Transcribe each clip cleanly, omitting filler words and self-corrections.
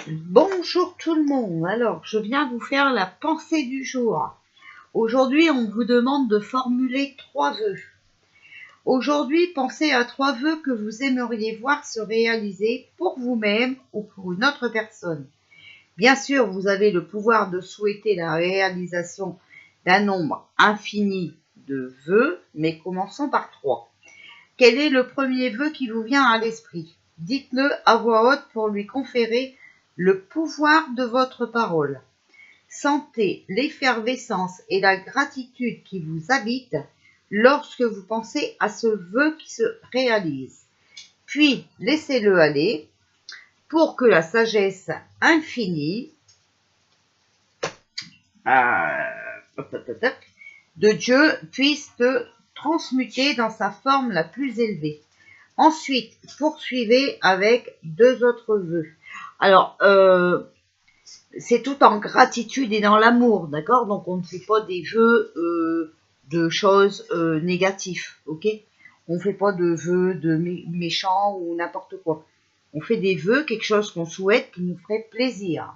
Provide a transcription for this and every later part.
Bonjour tout le monde, alors je viens vous faire la pensée du jour. Aujourd'hui on vous demande de formuler 3 vœux. Aujourd'hui pensez à 3 vœux que vous aimeriez voir se réaliser pour vous-même ou pour une autre personne. Bien sûr vous avez le pouvoir de souhaiter la réalisation d'un nombre infini de vœux, mais commençons par 3. Quel est le premier vœu qui vous vient à l'esprit? Dites-le à voix haute pour lui conférer le pouvoir de votre parole. Sentez l'effervescence et la gratitude qui vous habitent lorsque vous pensez à ce vœu qui se réalise. Puis laissez-le aller pour que la sagesse infinie de Dieu puisse te transmuter dans sa forme la plus élevée. Ensuite, poursuivez avec 2 autres vœux. Alors, c'est tout en gratitude et dans l'amour, d'accord? Donc, on ne fait pas des vœux de choses négatives, ok? On ne fait pas de vœux de méchants ou n'importe quoi. On fait des vœux, quelque chose qu'on souhaite, qui nous ferait plaisir.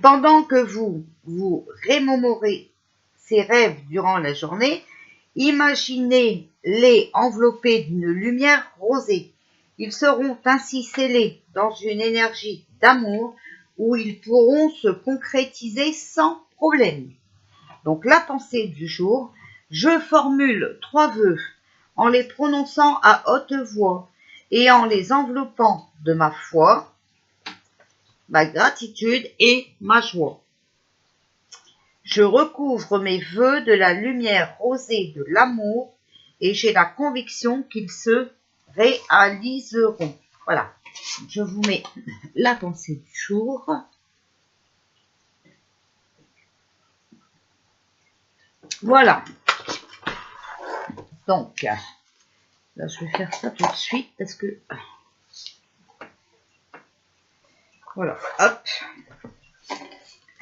Pendant que vous remémorez ces rêves durant la journée, imaginez-les enveloppés d'une lumière rosée. Ils seront ainsi scellés dans une énergie d'amour où ils pourront se concrétiser sans problème. Donc la pensée du jour, je formule 3 vœux en les prononçant à haute voix et en les enveloppant de ma foi, ma gratitude et ma joie. Je recouvre mes vœux de la lumière rosée de l'amour et j'ai la conviction qu'ils se réaliseront. Voilà, je vous mets la pensée du jour. Voilà. Donc, là, je vais faire ça tout de suite parce que... Voilà, hop.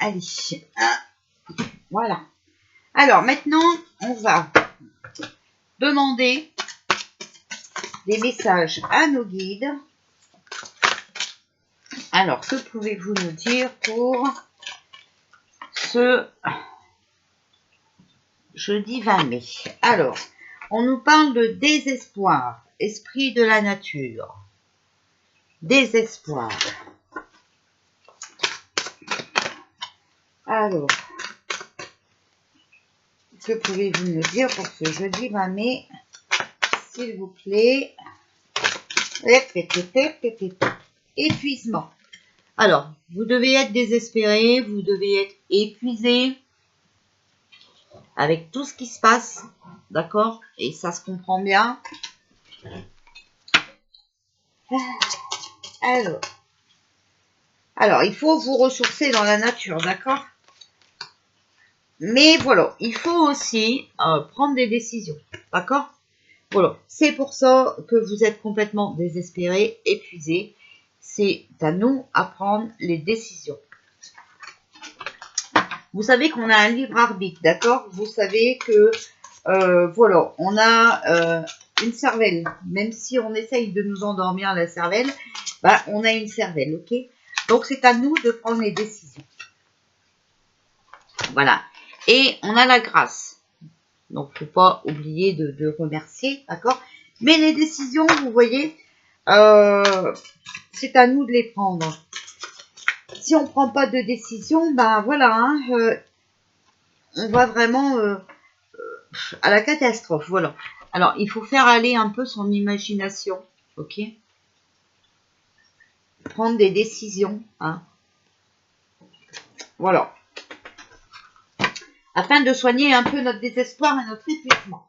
Allez, voilà. Alors, maintenant, on va demander des messages à nos guides. Alors, que pouvez-vous nous dire pour ce jeudi 20 mai? Alors, on nous parle de désespoir, esprit de la nature. Désespoir. Alors, que pouvez-vous nous dire pour ce jeudi 20 mai, s'il vous plaît? Épuisement. Alors, vous devez être désespéré, vous devez être épuisé avec tout ce qui se passe, d'accord? Et ça se comprend bien. Alors, il faut vous ressourcer dans la nature, d'accord? Mais voilà, il faut aussi prendre des décisions, d'accord? Voilà, c'est pour ça que vous êtes complètement désespéré, épuisé. C'est à nous à prendre les décisions. Vous savez qu'on a un libre arbitre, d'accord? Vous savez que, voilà, on a une cervelle. Même si on essaye de nous endormir la cervelle, bah, on a une cervelle, ok? Donc, c'est à nous de prendre les décisions. Voilà. Et on a la grâce. Donc, il ne faut pas oublier de remercier, d'accord? Mais les décisions, vous voyez, c'est à nous de les prendre. Si on ne prend pas de décision, ben voilà, hein, on va vraiment à la catastrophe, voilà. Alors, il faut faire aller un peu son imagination, ok? Prendre des décisions, hein? Voilà. Afin de soigner un peu notre désespoir et notre épuisement.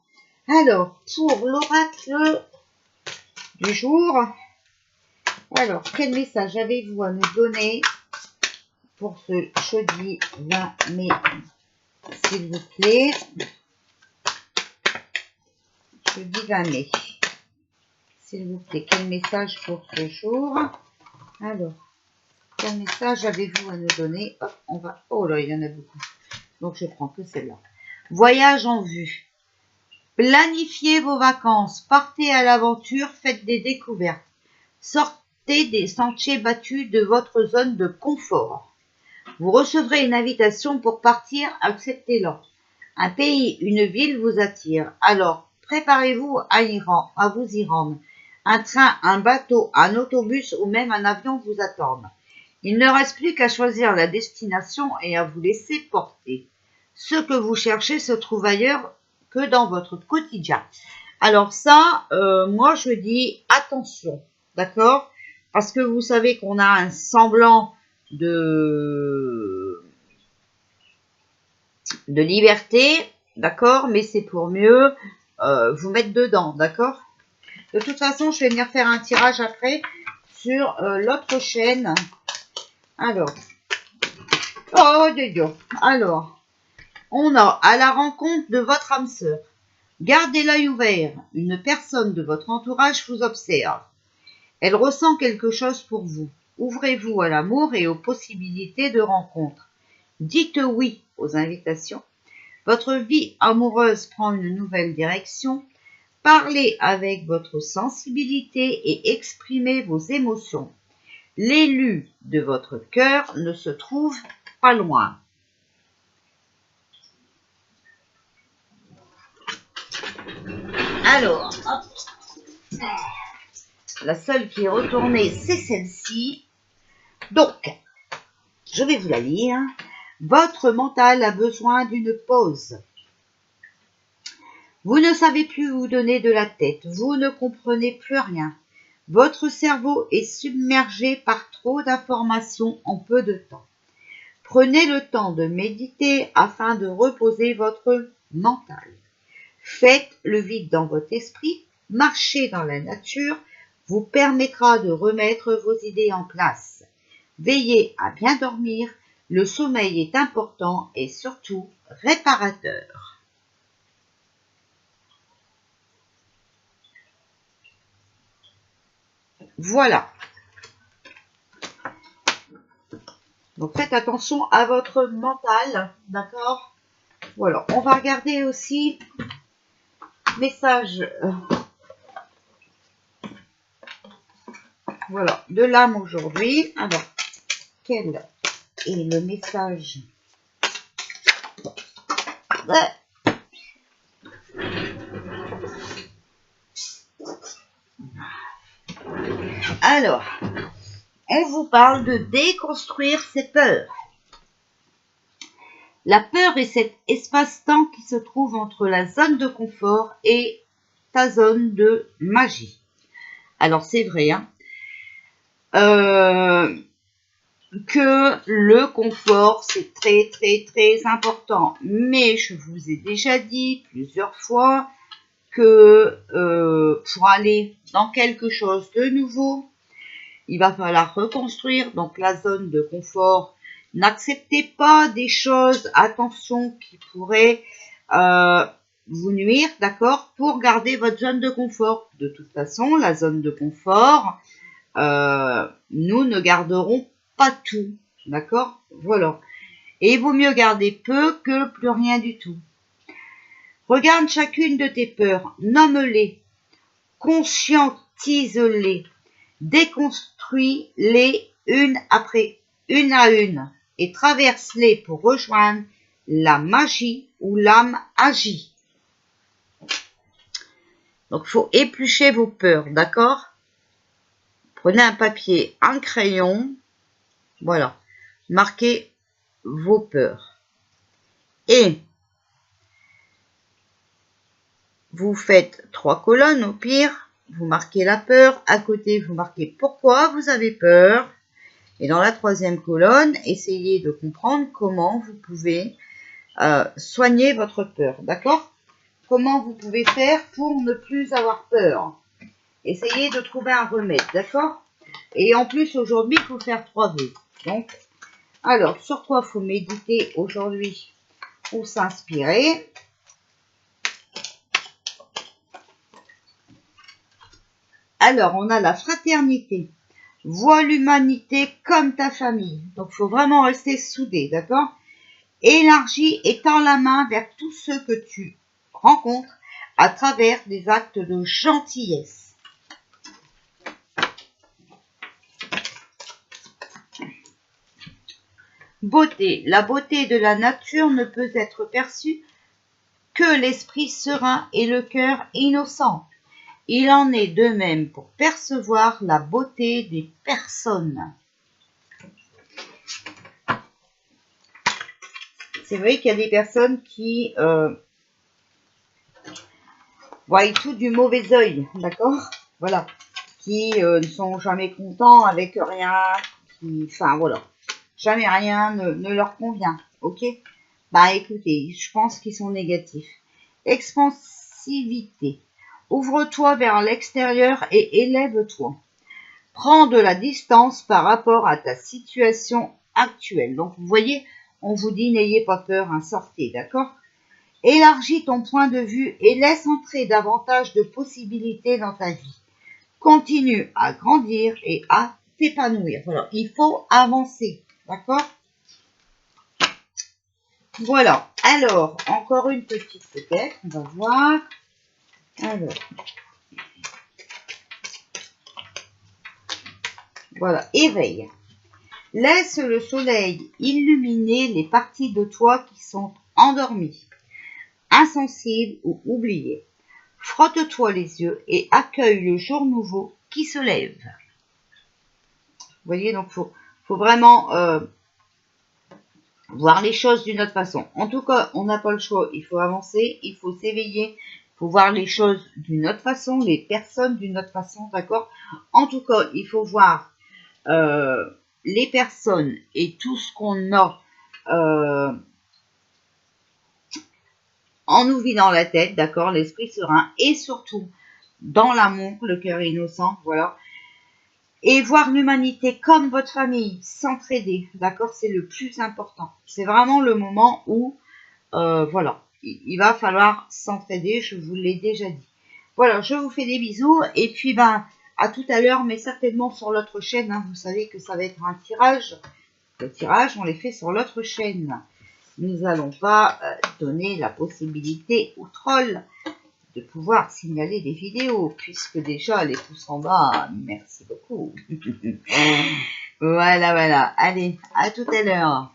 Alors, pour l'oracle du jour, alors, quel message avez-vous à nous donner pour ce jeudi 20 mai, s'il vous plaît? Jeudi 20 mai. S'il vous plaît, quel message pour ce jour? Alors, quel message avez-vous à nous donner? Hop, on va... Oh là, il y en a beaucoup. Donc, je prends que celle-là. Voyage en vue. Planifiez vos vacances. Partez à l'aventure. Faites des découvertes. sortez des sentiers battus de votre zone de confort. Vous recevrez une invitation pour partir, acceptez-la. Un pays, une ville vous attire. Alors, préparez-vous à vous y rendre. Un train, un bateau, un autobus ou même un avion vous attendent. Il ne reste plus qu'à choisir la destination et à vous laisser porter. Ce que vous cherchez se trouve ailleurs que dans votre quotidien. Alors ça, moi je dis attention, d'accord? Parce que vous savez qu'on a un semblant de liberté, d'accord? Mais c'est pour mieux vous mettre dedans, d'accord? De toute façon, je vais venir faire un tirage après sur l'autre chaîne. Alors, oh Dieu, alors, on a à la rencontre de votre âme sœur. Gardez l'œil ouvert. Une personne de votre entourage vous observe. Elle ressent quelque chose pour vous. Ouvrez-vous à l'amour et aux possibilités de rencontre. Dites oui aux invitations. Votre vie amoureuse prend une nouvelle direction. Parlez avec votre sensibilité et exprimez vos émotions. L'élu de votre cœur ne se trouve pas loin. Alors, hop. La seule qui est retournée, c'est celle-ci. Donc, je vais vous la lire. Votre mental a besoin d'une pause. Vous ne savez plus vous donner de la tête. Vous ne comprenez plus rien. Votre cerveau est submergé par trop d'informations en peu de temps. Prenez le temps de méditer afin de reposer votre mental. Faites le vide dans votre esprit. Marchez dans la nature vous permettra de remettre vos idées en place. Veillez à bien dormir, le sommeil est important et surtout réparateur. Voilà. Donc faites attention à votre mental, d'accord? Voilà, on va regarder aussi message voilà, de l'âme aujourd'hui. Alors, quel est le message? Alors, on vous parle de déconstruire ses peurs. La peur est cet espace-temps qui se trouve entre la zone de confort et ta zone de magie. Alors, c'est vrai, hein, que le confort, c'est très, très, très important. Mais je vous ai déjà dit plusieurs fois que pour aller dans quelque chose de nouveau, il va falloir reconstruire. Donc, la zone de confort, n'acceptez pas des choses, attention, qui pourraient vous nuire, d'accord, pour garder votre zone de confort. De toute façon, la zone de confort, nous ne garderons pas tout, d'accord, voilà. Et il vaut mieux garder peu que plus rien du tout. Regarde chacune de tes peurs, nomme-les, conscientise-les, déconstruis-les une à une et traverse-les pour rejoindre la magie où l'âme agit. Donc, il faut éplucher vos peurs, d'accord? Prenez un papier, un crayon, voilà, marquez vos peurs. Et vous faites 3 colonnes au pire, vous marquez la peur, à côté vous marquez pourquoi vous avez peur, et dans la 3e colonne, essayez de comprendre comment vous pouvez soigner votre peur, d'accord? Comment vous pouvez faire pour ne plus avoir peur. Essayez de trouver un remède, d'accord? Et en plus, aujourd'hui, il faut faire 3 vœux. Donc, alors, sur quoi il faut méditer aujourd'hui ou s'inspirer? Alors, on a la fraternité. Vois l'humanité comme ta famille. Donc, il faut vraiment rester soudé, d'accord? Élargis et tends la main vers tous ceux que tu rencontres à travers des actes de gentillesse. Beauté. La beauté de la nature ne peut être perçue que l'esprit serein et le cœur innocent. Il en est de même pour percevoir la beauté des personnes. C'est vrai qu'il y a des personnes qui voient tout du mauvais œil, d'accord? Voilà. Qui ne sont jamais contents avec rien, enfin voilà. Jamais rien ne leur convient, ok? Bah écoutez, je pense qu'ils sont négatifs. Expansivité. Ouvre-toi vers l'extérieur et élève-toi. Prends de la distance par rapport à ta situation actuelle. Donc vous voyez, on vous dit n'ayez pas peur, hein, sortez, d'accord? Élargis ton point de vue et laisse entrer davantage de possibilités dans ta vie. Continue à grandir et à t'épanouir. Voilà, il faut avancer, d'accord? Voilà, alors, encore une petite peut-être, on va voir. Alors, voilà, éveil. Laisse le soleil illuminer les parties de toi qui sont endormies, insensibles ou oubliées. Frotte-toi les yeux et accueille le jour nouveau qui se lève. Vous voyez, donc faut vraiment voir les choses d'une autre façon. En tout cas, on n'a pas le choix. Il faut avancer, il faut s'éveiller, il faut voir les choses d'une autre façon, les personnes d'une autre façon, d'accord? En tout cas, il faut voir les personnes et tout ce qu'on a en nous vidant la tête, d'accord? L'esprit serein et surtout dans l'amour, le cœur innocent, voilà. Et voir l'humanité comme votre famille, s'entraider, d'accord? C'est le plus important. C'est vraiment le moment où, voilà, il va falloir s'entraider, je vous l'ai déjà dit. Voilà, je vous fais des bisous, et puis, ben, à tout à l'heure, mais certainement sur l'autre chaîne, hein, vous savez que ça va être un tirage. Le tirage, on les fait sur l'autre chaîne. Nous n'allons pas donner la possibilité aux trolls de pouvoir signaler des vidéos, puisque déjà les pouces en bas, merci beaucoup. Voilà, voilà. Allez, à tout à l'heure.